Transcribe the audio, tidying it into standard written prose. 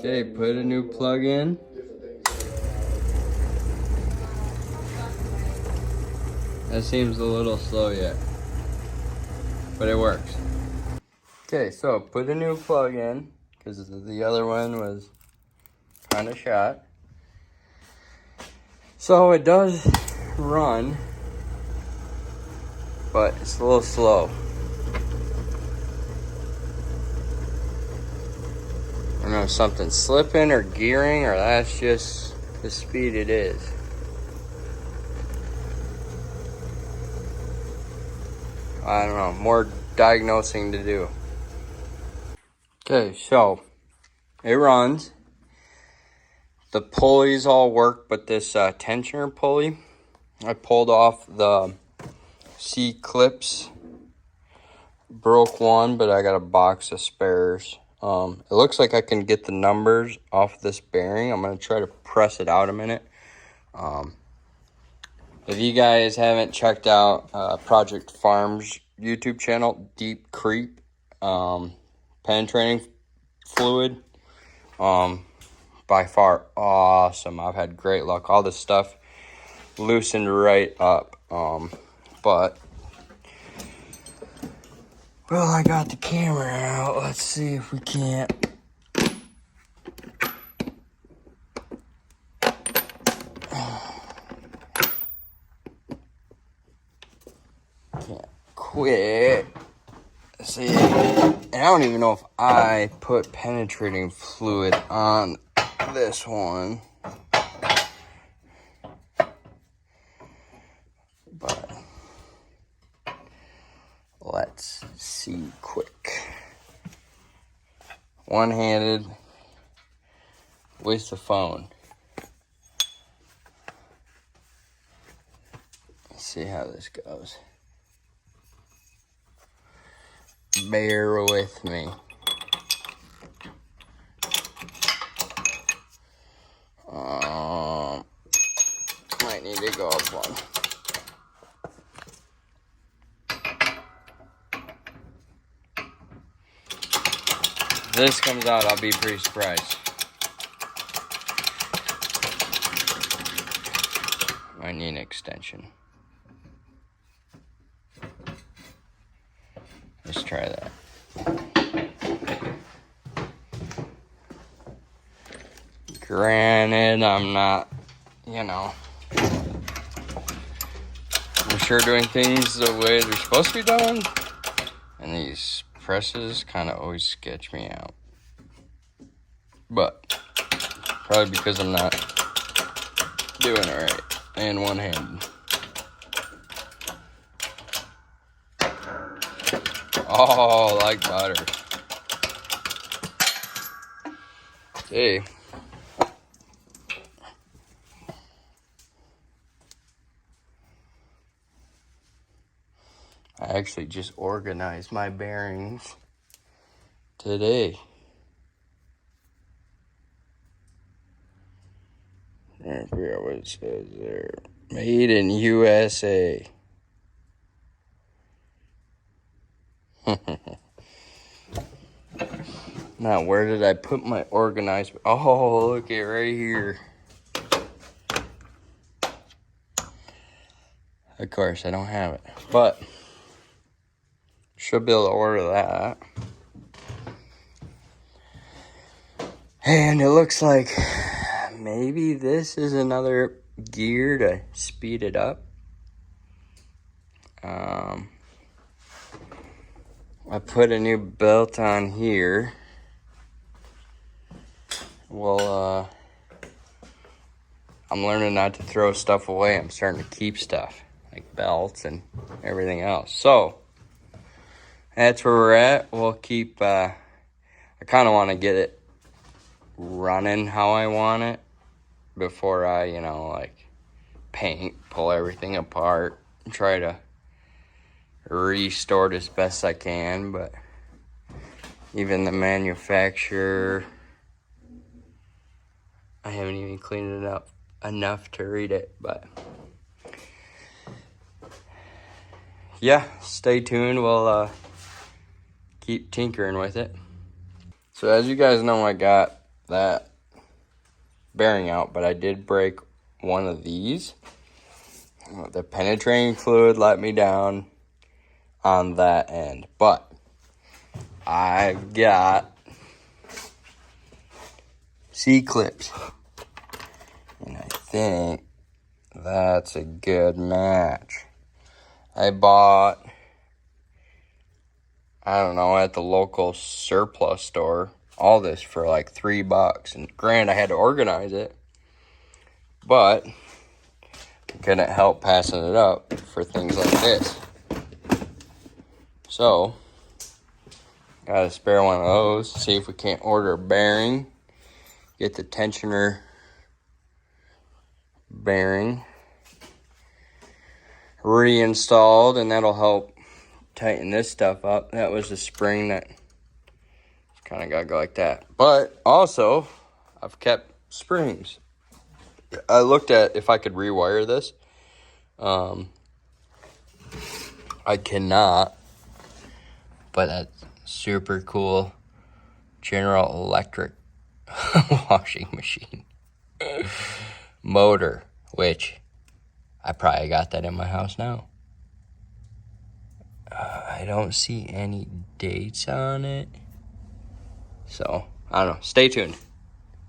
Okay, put a new plug in. That seems a little slow yet, but it works. Okay, so put a new plug in because the other one was kind of shot. So it does run, but it's a little slow. I don't know if something's slipping or gearing, or that's just the speed it is. I don't know, more diagnosing to do. Okay, so it runs. The pulleys all work, but this tensioner pulley, I pulled off the C-clips. Broke one, but I got a box of spares. It looks like I can get the numbers off this bearing. I'm going to try to press it out a minute. If you guys haven't checked out Project Farm's YouTube channel, Deep Creep penetrating fluid, by far awesome. I've had great luck. All this stuff loosened right up. But well, I got the camera out. Let's see if we can't. Can't quit. See, and I don't even know if I put penetrating fluid on this one. But let's see quick. One-handed with the phone. Let's see how this goes. Bear with me. Might need to go up one. If this comes out, I'll be pretty surprised. Might need an extension. Let's try that. Granted, I'm not, I'm sure doing things the way they're supposed to be done. And these presses kind of always sketch me out. But probably because I'm not doing it right and one-handed. Oh, like butter. Okay. I actually just organized my bearings today. I forget what it says there. Made in USA. Now, where did I put my organized? Oh, look at right here. Of course, I don't have it, but should be able to order that. And it looks like maybe this is another gear to speed it up. I put a new belt on here. Well, I'm learning not to throw stuff away. I'm starting to keep stuff, like belts and everything else. So, that's where we're at. We'll keep, I kind of want to get it running how I want it before I, paint, pull everything apart, and try to restore it as best I can. But even the manufacturer, I haven't even cleaned it up enough to read it, but yeah, stay tuned. We'll keep tinkering with it. So as you guys know, I got that bearing out, but I did break one of these. The penetrating fluid let me down on that end, but I've got C-clips, and I think that's a good match. I bought, I don't know, at the local surplus store, all this for like $3. And granted, I had to organize it, but I couldn't help passing it up for things like this. So, got to spare one of those. See if we can't order a bearing. Get the tensioner bearing reinstalled, and that'll help tighten this stuff up. That was the spring that kind of got to go like that. But also, I've kept springs. I looked at if I could rewire this. I cannot, but that's super cool. General Electric washing machine motor, which I probably got that in my house now. I don't see any dates on it, so I don't know. Stay tuned.